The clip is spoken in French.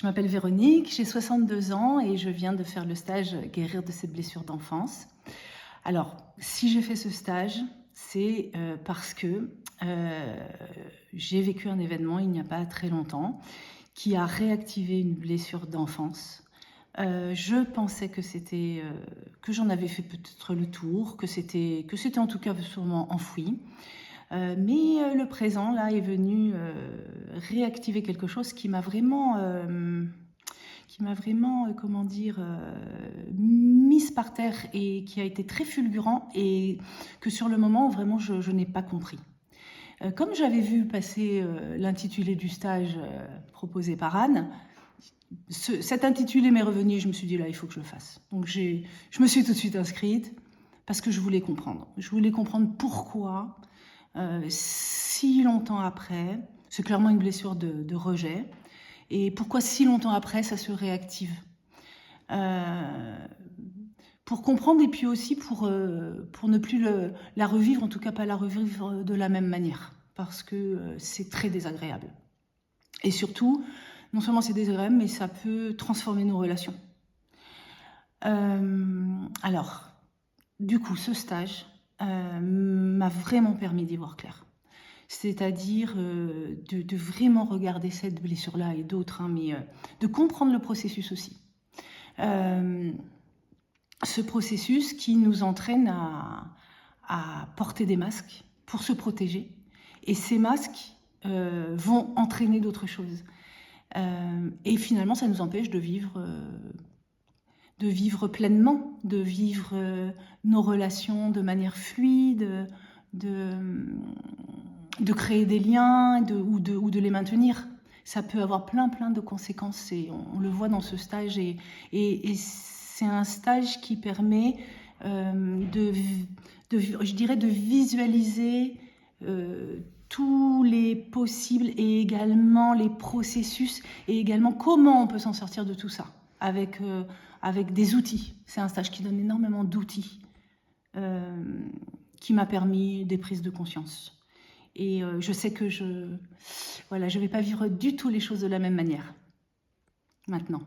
Je m'appelle Véronique, j'ai 62 ans et je viens de faire le stage Guérir de ses blessures d'enfance. Alors, si j'ai fait ce stage, c'est parce que j'ai vécu un événement il n'y a pas très longtemps qui a réactivé une blessure d'enfance. Je pensais que c'était que j'en avais fait peut-être le tour, que c'était en tout cas sûrement enfoui. Mais le présent, là, est venu réactiver quelque chose qui m'a vraiment, comment dire, mise par terre et qui a été très fulgurant et que sur le moment, vraiment, je n'ai pas compris. Comme j'avais vu passer l'intitulé du stage proposé par Anne, cet intitulé m'est revenu et je me suis dit là, il faut que je le fasse. Donc je me suis tout de suite inscrite parce que je voulais comprendre. Je voulais comprendre pourquoi, si longtemps après, c'est clairement une blessure de rejet, et pourquoi si longtemps après ça se réactive. Pour comprendre et puis aussi pour ne plus la revivre, en tout cas pas la revivre de la même manière, parce que c'est très désagréable. Et surtout, non seulement c'est désagréable, mais ça peut transformer nos relations. Alors, du coup, ce stage m'a vraiment permis d'y voir clair. C'est-à-dire de vraiment regarder cette blessure-là et d'autres, hein, mais de comprendre le processus aussi. Ce processus qui nous entraîne à porter des masques pour se protéger. Et ces masques vont entraîner d'autres choses. Et finalement, ça nous empêche de vivre pleinement, de vivre nos relations de manière fluide, de créer des liens ou de les maintenir. Ça peut avoir plein de conséquences et on le voit dans ce stage. Et c'est un stage qui permet je dirais, de visualiser tous les possibles et également les processus et également comment on peut s'en sortir de tout ça avec des outils. C'est un stage qui donne énormément d'outils qui m'a permis des prises de conscience. Et je sais que je vais pas vivre du tout les choses de la même manière maintenant.